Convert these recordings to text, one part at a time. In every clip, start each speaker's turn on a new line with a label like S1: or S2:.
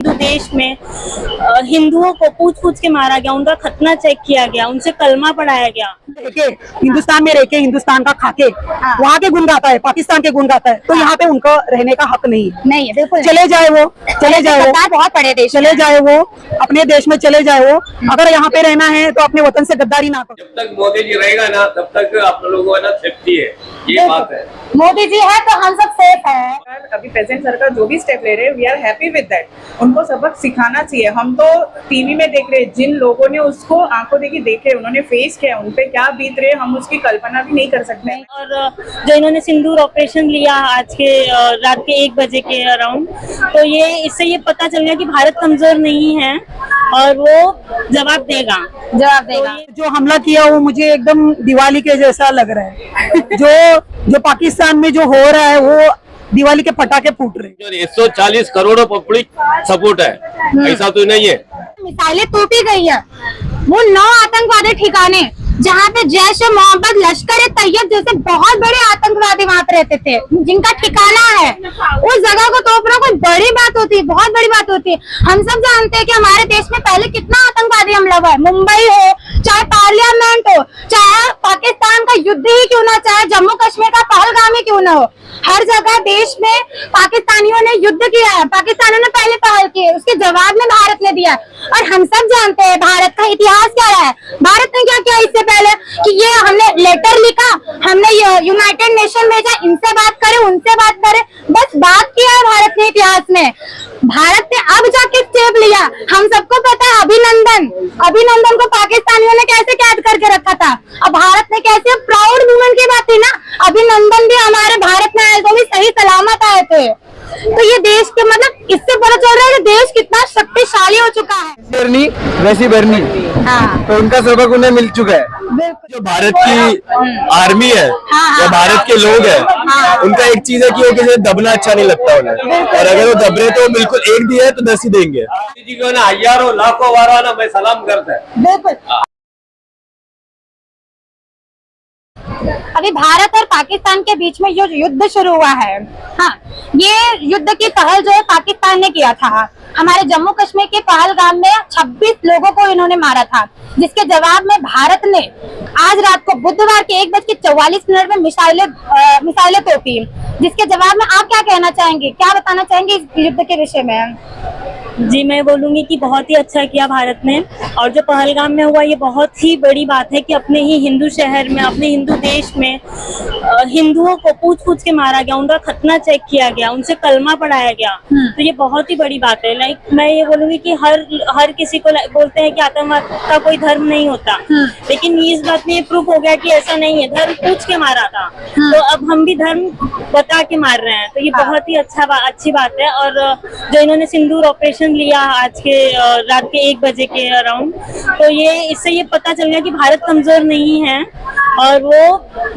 S1: हिंदू देश में हिंदुओं को पूछ के मारा गया, उनका खतना चेक किया गया, उनसे कलमा पढ़ाया गया।
S2: हिंदुस्तान में रह के हिंदुस्तान का खाके वहाँ के गुण गाता है, पाकिस्तान के गुण गाता है, तो यहाँ पे उनका रहने का हक नहीं
S3: है बिल्कुल।
S2: चले जाए वो
S3: बहुत बड़े देश,
S2: चले जाए वो अपने देश में चले जाए वो। अगर यहाँ पे रहना है तो अपने वतन से गद्दारी ना करो।
S4: जब तक मोदी जी रहेगा ना तब तक आप लोगों का ना सेफ्टी है, ये बात है।
S3: मोदी जी है तो हम सब सेफ है।
S5: अभी प्रेजेंट सरकार जो भी स्टेप ले रहे हैं, we are happy with that. उनको सबक सिखाना चाहिए। हम तो टीवी में देख रहे हैं, जिन लोगों ने उसको आंखों देखी देखे, उन्होंने फेस किया, उन पे क्या बीत रहे हम उसकी कल्पना भी नहीं कर सकते।
S1: और जो इन्होंने सिंदूर ऑपरेशन लिया आज के रात के 1 बजे के अराउंड, तो इससे ये पता चल गया कि भारत कमजोर नहीं है और वो जवाब देगा।
S2: तो जो हमला किया वो मुझे एकदम दिवाली के जैसा लग रहा है। जो पाकिस्तान में जो हो रहा है वो दिवाली के पटाखे फूट रहे।
S4: 140 करोड़ पब्लिक सपोर्ट है, ऐसा तो नहीं है।
S3: मिसाइलें टूटी गई है, वो 9 आतंकवादी ठिकाने जहाँ पे जैश ए मोहम्मद, लश्कर ए तैयब जैसे बहुत बड़े आतंकवादी वहाँ पे रहते थे, जिनका ठिकाना है, उस जगह को तोड़ना कोई बड़ी बात होती है, बहुत बड़ी बात होती है। हम सब जानते हैं कि हमारे देश में पहले कितना आतंकवादी हमला हुआ है। मुंबई हो, चाहे पार्लियामेंट हो, चाहे पाकिस्तान का युद्ध ही क्यों ना, चाहे जम्मू कश्मीर का पहलगाम ही क्यों ना हो, हर जगह देश में पाकिस्तानियों ने युद्ध किया है। पाकिस्तानियों ने पहले पहल की है, उसके जवाब में भारत ने दिया। और हम सब जानते हैं भारत का इतिहास क्या रहा है। भारत ने क्या किया इससे पहले कि ये हमने लेटर लिखा, हमने यूनाइटेड नेशन भेजा, इनसे बात करें, उनसे बात करें, बस बात किया है भारत ने इतिहास में। भारत ने अब जाके स्टेप लिया। हम सबको पता है अभिनंदन को पाकिस्तानियों ने कैसे कैद करके रखा था। अब भारत ने कैसे, प्राउड वुमेन की बात थी ना, अभिनंदन भी हमारे भारत में आए तो भी सही सलामत आए थे। तो ये देश के मतलब इससे पता चल रहा है कि देश कितना शक्तिशाली हो चुका है।
S6: वैसी बरनी, तो उनका सबक उन्हें मिल चुका है। जो भारत की आर्मी है या भारत के लोग हैं, उनका एक चीज है कि वो किसी दबना अच्छा नहीं लगता उन्हें, और अगर वो दब रहे तो बिल्कुल एक दिया है तो 10 ही देंगे।
S4: जी को ना हजारों लाखों बार ना मैं सलाम करता है।
S3: बिल्कुल। अभी भारत और पाकिस्तान के बीच में जो युद्ध शुरू हुआ है, हाँ, ये युद्ध की पहल जो है पाकिस्तान ने किया था। हमारे जम्मू कश्मीर के पहलगाम में 26 लोगों को इन्होंने मारा था, जिसके जवाब में भारत ने आज रात को बुधवार के 1:44 में मिसाइलें तोपी। जिसके जवाब में आप क्या कहना चाहेंगे, क्या बताना चाहेंगे इस युद्ध के विषय में?
S1: जी, मैं बोलूंगी कि बहुत ही अच्छा किया भारत ने। और जो पहलगाम में हुआ, ये बहुत ही बड़ी बात है कि अपने ही हिंदू शहर में, अपने हिंदू देश में हिंदुओं को पूछ के मारा गया, उनका खतना चेक किया गया, उनसे कलमा पढ़ाया गया। तो ये बहुत ही बड़ी बात है। मैं ये बोलूंगी कि हर किसी को बोलते हैं कि आतंकवाद का कोई धर्म नहीं होता, लेकिन इस बात में प्रूफ हो गया कि ऐसा नहीं है। धर्म पूछ के मारा था, तो अब हम भी धर्म बता के मार रहे हैं, तो ये बहुत ही अच्छी बात है। और जो इन्होंने सिंदूर ऑपरेशन लिया आज के रात के 1 बजे के अराउंड, तो इससे ये पता चल गया कि भारत कमजोर नहीं है और वो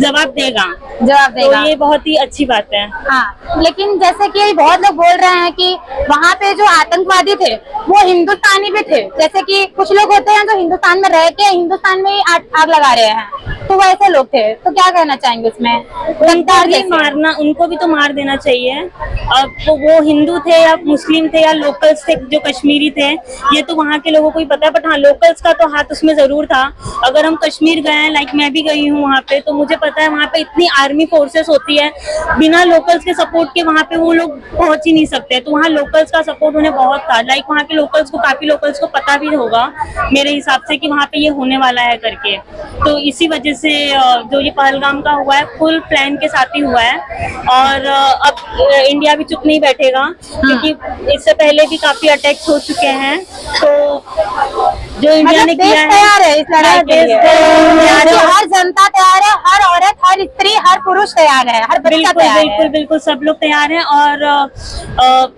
S1: जवाब देगा। तो ये बहुत ही अच्छी बात है।
S3: हाँ, लेकिन जैसे कि बहुत लोग बोल रहे हैं कि वहाँ पे जो आतंकवादी थे वो हिंदुस्तानी भी थे। जैसे कि कुछ लोग होते हैं जो हिंदुस्तान में रह के हिंदुस्तान में ही आग लगा रहे हैं, तो वो ऐसे लोग थे। तो क्या कहना चाहेंगे उसमें?
S1: उनको भी तो मार देना चाहिए। अब तो वो हिंदू थे या मुस्लिम थे या लोकल्स थे जो कश्मीरी थे, ये तो वहाँ के लोगों को ही पता है। बट हाँ, लोकल्स का तो हाथ उसमें जरूर था। अगर हम कश्मीर गए हैं, लाइक मैं भी गई हूँ वहाँ पे, तो मुझे पता है वहाँ पे इतनी आर्मी फोर्सेस होती है, बिना लोकल्स के सपोर्ट के वहाँ पे वो लोग पहुंच ही नहीं सकते। तो वहाँ लोकल्स का सपोर्ट उन्हें बहुत था। लाइक वहाँ के काफी लोकल्स को पता भी होगा मेरे हिसाब से कि वहाँ पे ये होने वाला है करके। तो इसी वजह से जो ये पहलगाम का हुआ है, फुल प्लान के साथ ही हुआ है। और अब इंडिया भी चुप नहीं बैठेगा, क्योंकि इससे पहले भी काफी अटैक्स हो चुके हैं। तो जो इंडिया ने किया है,
S3: तैयार है इस लड़ाई के लिए। हर जनता तैयार है, हर औरत, हर स्त्री, हर पुरुष तैयार है, हर बच्चा तैयार है।
S1: बिल्कुल सब लोग तैयार हैं। और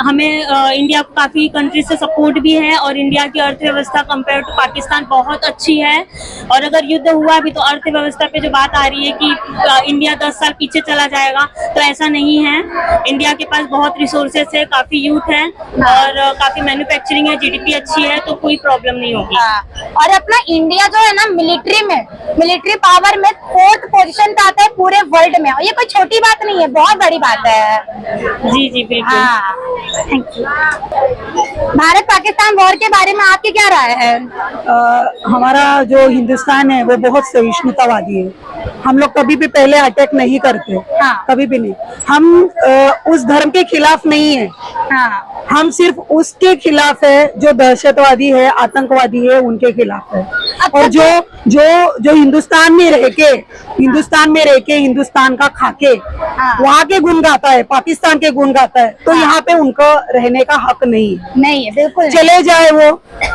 S1: हमें इंडिया को काफी कंट्री से सपोर्ट भी है, और इंडिया की अर्थव्यवस्था कंपेयर टू पाकिस्तान बहुत अच्छी है। और अगर युद्ध हुआ भी तो अर्थव्यवस्था पे जो बात आ रही है कि इंडिया 10 साल पीछे चला जाएगा, तो ऐसा नहीं है। इंडिया के पास बहुत रिसोर्सेस है, काफी यूथ है और काफी मैन्युफैक्चरिंग है, जीडीपी अच्छी है, तो कोई प्रॉब्लम नहीं होगी।
S3: और अपना इंडिया जो है ना मिलिट्री पावर में 4th पोजीशन पे आता है पूरे वर्ल्ड में, और ये कोई छोटी बात नहीं है, बहुत बड़ी बात है।
S1: जी जी बिल्कुल।
S3: हाँ, thank you. Bharat Pakistan war के बारे में आपकी क्या राय है?
S2: हमारा जो हिंदुस्तान है वो बहुत सहिष्णुतावादी है। हम लोग कभी भी पहले अटैक नहीं करते,
S3: हाँ।
S2: कभी भी नहीं। हम उस धर्म के खिलाफ नहीं है,
S3: हाँ,
S2: हम सिर्फ उसके खिलाफ है जो दहशतवादी है, आतंकवादी है, उनके खिलाफ है। और जो जो जो हिंदुस्तान में रह के हिंदुस्तान का खाके वहाँ के गुण गाता है, पाकिस्तान के गुण गाता है, तो यहाँ पे उनको रहने का हक नहीं है।
S3: नहीं है, बिल्कुल
S2: चले जाए वो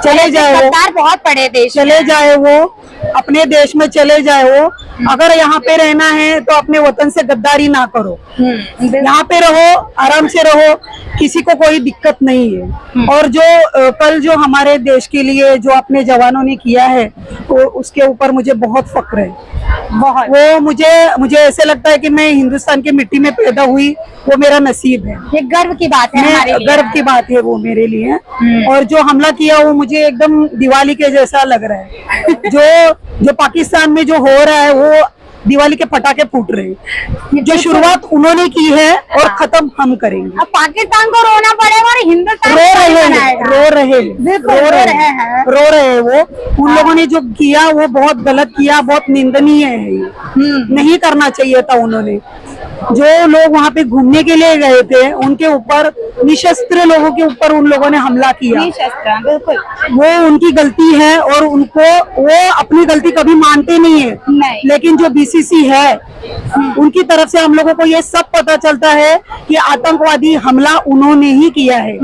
S3: गद्दार बहुत पड़े देश में।
S2: चले जाए वो अपने देश में चले जाए वो। अगर यहाँ पे रहना है तो अपने वतन से गद्दारी ना करो, यहाँ पे रहो, आराम से रहो, किसी को कोई दिक्कत नहीं है। और जो कल जो हमारे देश के लिए जो अपने जवानों ने किया है वो उसके ऊपर मुझे बहुत फक्र है।
S3: बहुत
S2: वो मुझे ऐसे लगता है कि मैं हिंदुस्तान की मिट्टी में पैदा हुई, वो मेरा नसीब है।
S3: ये गर्व की बात है हमारे लिए।
S2: गर्व की बात है वो मेरे लिए। और जो हमला किया वो मुझे एकदम दिवाली के जैसा लग रहा है। जो पाकिस्तान में जो हो रहा है वो दिवाली के पटाखे फूट रहे हैं। जो शुरुआत उन्होंने की है और खत्म हम करेंगे।
S3: अब पाकिस्तान को रोना पड़ेगा और हिंदुस्तान
S2: रो रहे
S3: बिल्कुल रो रहे हैं।
S2: वो उन लोगों ने जो किया वो बहुत गलत किया, बहुत निंदनीय है। ये नहीं करना चाहिए था उन्होंने। जो लोग वहाँ पे घूमने के लिए गए थे उनके ऊपर, निशस्त्र लोगों के ऊपर उन लोगों ने हमला किया,
S3: बिल्कुल
S2: वो उनकी गलती है और वो अपनी गलती कभी मानते नहीं है।
S3: नहीं।
S2: लेकिन जो बीसीसी है उनकी तरफ से हम लोगों को ये सब पता चलता है कि आतंकवादी हमला उन्होंने ही किया है,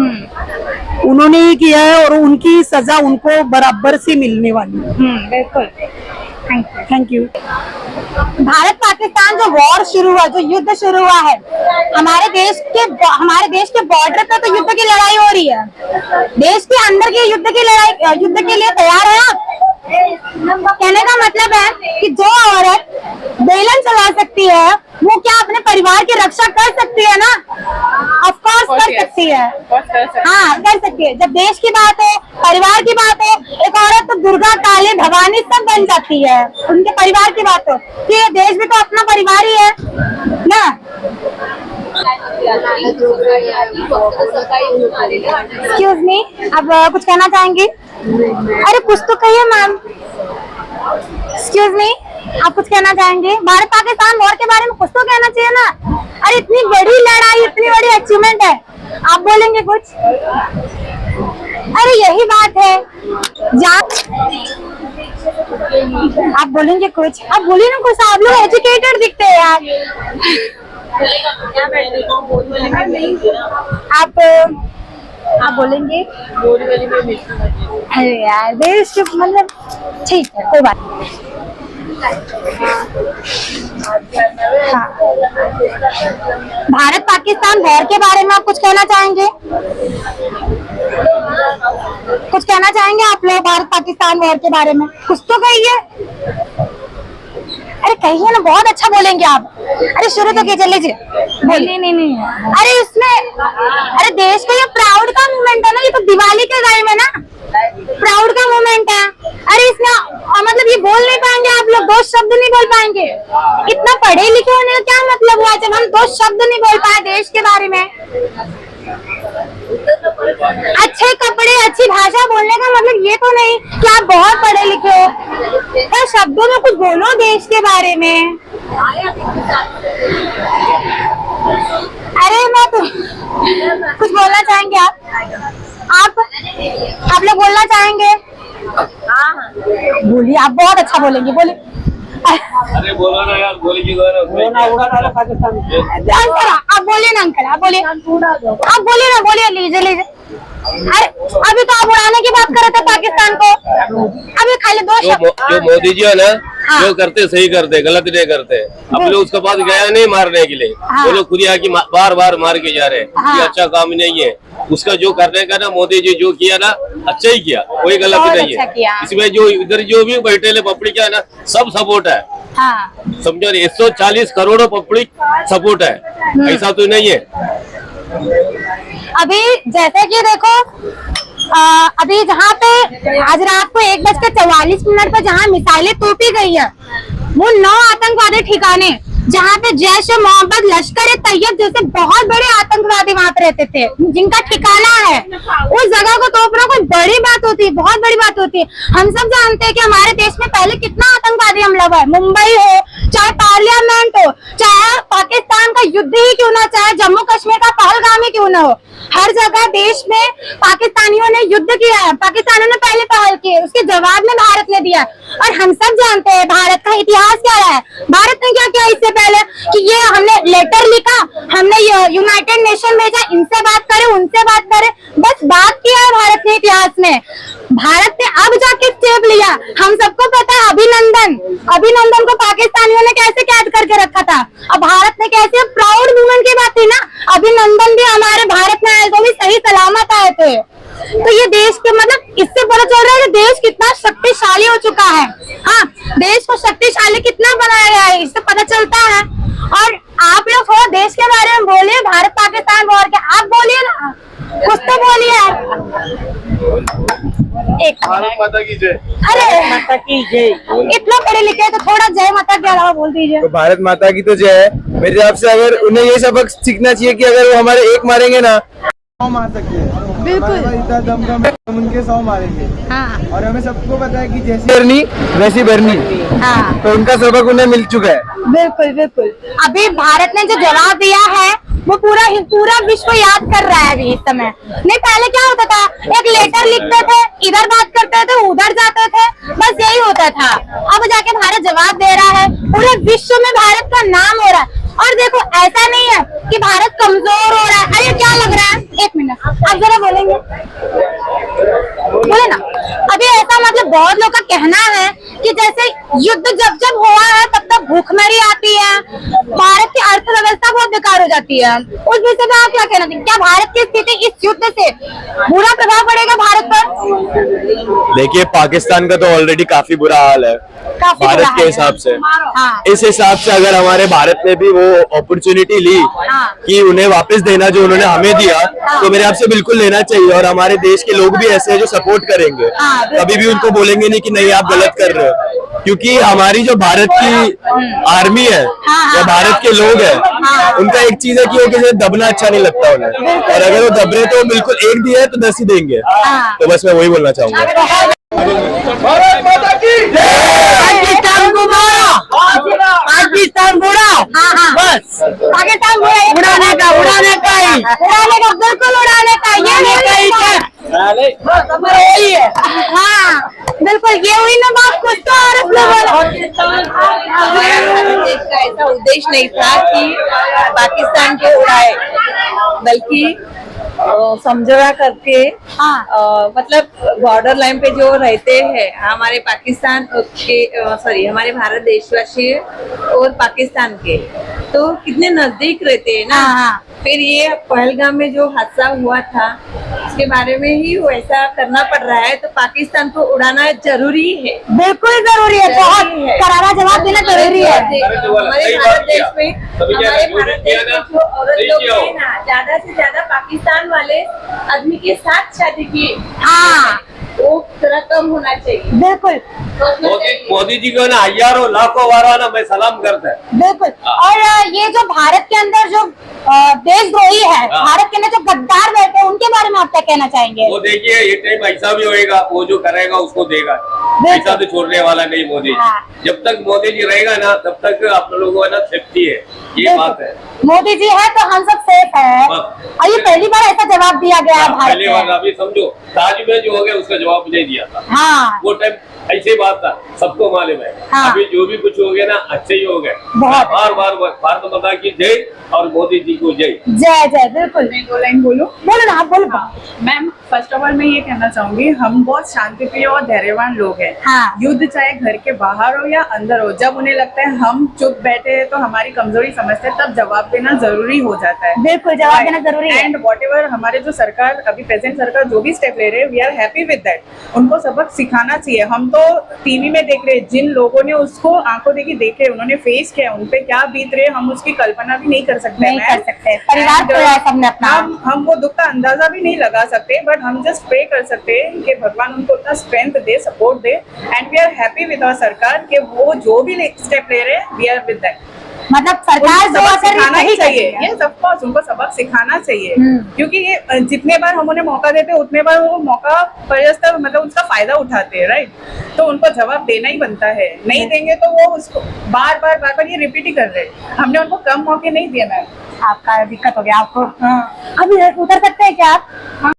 S2: उन्होंने ही किया है और उनकी सजा उनको बराबर से मिलने वाली है।
S3: बिल्कुल।
S2: Thank you.
S3: भारत पाकिस्तान जो वॉर शुरू हुआ, जो युद्ध शुरू हुआ है, हमारे देश के बॉर्डर पे तो युद्ध की लड़ाई हो रही है। देश के अंदर की युद्ध के लिए तैयार है आप? कहने का मतलब है कि जो औरत बेलन चला सकती है वो क्या अपने परिवार की रक्षा कर सकती है ना? ऑफ कोर्स कर सकती है। हाँ, कर सकती है। जब देश की बात हो, परिवार की बात हो, एक औरत तो दुर्गा, काली, भवानी सब बन जाती है। उनके परिवार की बात हो कि ये देश भी तो अपना परिवार ही है ना। एक्सक्यूज मी, अब कुछ कहना चाहेंगे? अरे कुछ तो कहिए मैम। एक्सक्यूज मी, आप कुछ कहना चाहेंगे? भारत पाकिस्तान वॉर के बारे में कुछ तो कहना चाहिए ना। अरे इतनी बड़ी लड़ाई, इतनी बड़ी अचीवमेंट है, आप बोलेंगे कुछ? अरे यही बात है, आप बोलेंगे कुछ? आप बोलिए ना कुछ, आप लोग एजुकेटेड दिखते हैं यार। आप बोलेंगे? अरे यार देश मतलब ठीक है, कोई बात नहीं। हाँ। भारत पाकिस्तान वॉर के बारे में आप कुछ कहना चाहेंगे? कुछ कहना चाहेंगे आप लोग भारत पाकिस्तान वॉर के बारे में? कुछ तो कहिए। अरे कहिए ना, बहुत अच्छा बोलेंगे आप। अरे शुरू तो कीजिए, लीजिए बोलिए। नहीं। अरे इसमें, अरे देश का ये प्राउड का मूवमेंट है ना, ये तो दिवाली के टाइम है ना, प्राउड का मूवमेंट है। अरे इसमें मतलब ये बोल नहीं पाएंगे आप लोग, 2 शब्द नहीं बोल पाएंगे? इतना पढ़े लिखे होने का क्या मतलब हुआ जब हम 2 शब्द नहीं बोल पाए देश के बारे में? अच्छे कपड़े, अच्छी भाषा बोलने का मतलब ये तो नहीं कि आप बहुत पढ़े लिखे हो। तो शब्दों में कुछ बोलो देश के बारे में। अरे मैं तो कुछ बोलना चाहेंगे आप लोग बोलना चाहेंगे? बोलिए, आप बहुत अच्छा बोलेंगे, बोलिए।
S4: अरे बोलो ना यार, बोलिए
S3: आप बोलिए ना अंकल, आप बोलिए ना, बोलिए, लीजिए। अरे अभी तो आप उड़ाने की बात कर रहे थे पाकिस्तान को, अभी खाली 2 शब्द।
S4: जो मोदी जी है ना, जो करते सही करते, गलत नहीं करते। अब लोग उसके बाद गया नहीं मारने के लिए, वो लोग खुद आके बार मार के जा रहे हैं। ये अच्छा काम नहीं है उसका। जो करने का ना, मोदी जी जो किया ना, अच्छा ही किया, कोई गलत नहीं है इसमें। जो इधर जो भी बैठे पब्लिक है ना, सब सपोर्ट है। समझो, 140 करोड़ पब्लिक सपोर्ट है, ऐसा तो नहीं है।
S3: अभी जैसे कि देखो अभी जहाँ पे आज रात को 1:44 पर जहाँ मिसाइलें तोपी गई है, वो 9 आतंकवादी ठिकाने जहाँ पे जैश ए मोहम्मद, लश्कर ए तैयब जैसे बहुत बड़े आतंकवादी वहाँ पे रहते थे, जिनका ठिकाना है, उस जगह को तोपना कोई बड़ी बात होती है, बहुत बड़ी बात होती है। हम सब जानते हैं कि हमारे देश में पहले कितना आतंकवादी हमला हुआ है, मुंबई हो, चाहे पार्लियामेंट हो, चाहे पाकिस्तान का युद्ध ही क्यों ना, चाहे जम्मू कश्मीर का पहलगाम ही क्यों ना हो, हर जगह देश में पाकिस्तानियों ने युद्ध किया है, पाकिस्तानियों ने पहले पहल की है, उसके जवाब में भारत ने दिया। और हम सब जानते हैं भारत का इतिहास क्या रहा है, भारत ने क्या किया इससे पहले कि ये हमने लेटर लिखा, हमने यूनाइटेड नेशन भेजा, इनसे बात करें, उनसे बात करें, बस बात किया है भारत ने इतिहास में। भारत ने अब जाके स्टेप लिया, हम सबको पता है अभिनंदन को पाकिस्तानियों ने कैसे कैद करके रखा था, अब भारत ने कैसे, प्राउड मूवमेंट की बात थी ना, अभिनंदन भी हमारे भारत में आए तो भी सही सलामत आए थे। तो ये देश के मतलब इससे पता चल रहा है कि देश कितना शक्तिशाली हो चुका है। हाँ, देश को शक्तिशाली कितना बनाया गया है इससे पता चलता है। और आप लोग थोड़ा देश के बारे में बोलिए, भारत पाकिस्तान वॉर के, आप बोलिए ना, कुछ तो बोलिए।
S6: भारत माता की जय।
S3: अरे माता की जय, इतना पढ़े लिखे तो थोड़ा जय माता के अलावा बोल दीजिए।
S6: तो भारत माता की तो जय है। मेरे हिसाब से अगर उन्हें ये सबक सीखना चाहिए कि अगर वो हमारे एक मारेंगे ना,
S7: 100 मार सकते हैं।
S3: बिल्कुल।
S7: इतना दमदम है, हम उनके 100 मारेंगे।
S3: हाँ
S7: और हमें सबको पता है कि जैसे
S6: करनी वैसी भरनी,
S3: हाँ,
S6: तो उनका सबक उन्हें मिल चुका है।
S3: बिल्कुल बिल्कुल। अभी भारत ने जो जवाब दिया है वो पूरा विश्व याद कर रहा है अभी इस समय। नहीं, पहले क्या होता था, एक लेटर लिखते थे, इधर बात करते थे, उधर जाते थे, बस यही होता था। अब जाके भारत जवाब दे रहा है, पूरे विश्व में भारत का नाम हो रहा है। और देखो, ऐसा नहीं है कि भारत कमजोर हो रहा है। अरे क्या लग रहा है, एक मिनट आप जरा बोलेंगे, बोले ना। अभी ऐसा मतलब बहुत लोग का कहना है कि जैसे युद्ध जब जब हुआ है तब तक भूखमरी आती है, भारत की अर्थव्यवस्था बहुत बेकार हो जाती है। उस विषय में आप क्या कहना चाहिए, क्या भारत की स्थिति इस युद्ध से बुरा प्रभाव पड़ेगा भारत पर?
S6: देखिए, पाकिस्तान का तो ऑलरेडी काफी बुरा हाल है भारत के हिसाब से।
S3: हाँ।
S6: इस हिसाब से अगर हमारे भारत ने भी वो अपॉर्चुनिटी ली कि उन्हें वापस देना जो उन्होंने हमें दिया, तो मेरे आपसे बिल्कुल लेना चाहिए। और हमारे देश के लोग भी ऐसे हैं जो सपोर्ट करेंगे, कभी भी उनको बोलेंगे नहीं कि नहीं आप गलत कर रहे हो, क्योंकि हमारी जो भारत की आर्मी है या भारत के लोग हैं, उनका एक चीज है कि वो किसी दबना अच्छा नहीं लगता उन्हें, और अगर वो दब रहे तो बिल्कुल एक दिया है तो 10 ही देंगे। तो बस मैं वही बोलना चाहूंगा।
S7: भारत माता की
S2: पाकिस्तान को मारो, पाकिस्तान बुरा, बस
S3: पाकिस्तान
S2: उड़ाने का ही,
S3: बिल्कुल उड़ाने का,
S2: यही है।
S3: हाँ बिल्कुल, ये हुई ना बात, कुछ तो और
S8: देश का ऐसा उद्देश्य नहीं था कि पाकिस्तान को उड़ाए, बल्कि समझौता करके मतलब बॉर्डर लाइन पे जो रहते हैं हमारे पाकिस्तान के हमारे भारत देशवासी और पाकिस्तान के, तो कितने नजदीक रहते हैं ना। फिर ये पहलगाम में जो हादसा हुआ था उसके बारे में ही वैसा करना पड़ रहा है, तो पाकिस्तान को उड़ाना जरूरी है,
S3: बिल्कुल जरूरी है, बहुत करारा जवाब देना जरूरी है।
S8: हमारे भारत देश में जो औरत लोग हैं ना, ज्यादा से ज्यादा पाकिस्तान वाले आदमी के साथ शादी की,
S3: हाँ
S8: वो थोड़ा कम होना चाहिए।
S3: बिल्कुल
S4: मोदी जी को ना हजारों लाखों बार ना मैं सलाम करता है।
S3: बिल्कुल। और ये जो भारत के अंदर जो देशद्रोही है, भारत के अंदर जो गद्दार बैठे हैं, उनके बारे में आप क्या कहना चाहेंगे?
S4: वो देखिए, ये टाइम ऐसा भी होएगा, वो जो करेगा उसको देगा, ऐसा तो छोड़ने वाला नहीं मोदी जी। जब तक मोदी जी रहेगा ना तब तक आप लोगों को ना सेफ्टी है, ये बात है।
S3: मोदी जी है तो हम सब सेफ है, और ये पहली बार ऐसा जवाब दिया गया है भारत
S4: पहली बार। अभी समझो ताज में जो हो गया उसका जवाब नहीं दिया था,
S3: हाँ
S4: वो टाइम ऐसी बात था, सबको मालूम है।
S3: हाँ।
S4: अभी जो भी कुछ हो गया ना अच्छे ही हो गए। बार बार भारत माता की जय और मोदी जी को जय।
S3: जय जय। बिल्कुल,
S5: मैं 2 लाइन बोलूं?
S3: बोलो ना, आप बोलो।
S5: मैम, फर्स्ट ऑफ ऑल मैं ये कहना चाहूंगी, हम बहुत शांतिप्रिय और धैर्यवान लोग हैं।
S3: हाँ।
S5: युद्ध चाहे घर के बाहर हो या अंदर हो, जब उन्हें लगता है हम चुप बैठे हैं तो हमारी कमजोरी समझते हैं, तब जवाब देना जरूरी हो जाता है।
S3: बिल्कुल, जवाब देना जरूरी है।
S5: एंड वॉट एवर हमारे जो सरकार अभी प्रेजेंट सरकार जो भी स्टेप ले रहे हैं, we are happy with that. उनको सबक सिखाना चाहिए। हम तो टीवी में देख रहे, जिन लोगों ने उसको आंखों देखी देखे, उन्होंने फेस किया, उनपे क्या बीत रहे हम उसकी कल्पना भी नहीं कर सकते।
S3: नहीं कर सकते, परिवार को है सबने अपना,
S5: हम वो दुख का अंदाजा भी नहीं लगा सकते। बट बट हम जस्ट प्रे कर सकते हैं कि भगवान उनको उतना स्ट्रेंथ दे, सपोर्ट दे, and we are happy with our सरकार कि वो जो भी स्टेप ले रहे हैं वी आर विद दैट।
S3: मतलब सरकार जो
S5: सबक
S3: अगर
S5: सिखाना ही
S3: सही
S5: चाहिए,
S3: करती है।
S5: ये ऑफ कोर्स उनको सबक सिखाना चाहिए, क्योंकि ये जितने बार हम उन्हें मौका देते हैं उतने बार वो मौका पर्याप्त मतलब उसका फायदा उठाते हैं, राइट? तो उनको जवाब देना ही बनता है, नहीं देंगे तो वो उसको बार बार ये रिपीट ही कर रहे हैं। हमने उनको कम मौके नहीं दिए मैम।
S3: आपका दिक्कत हो गया आपको।
S5: हाँ
S3: अब उतर सकते हैं क्या आप?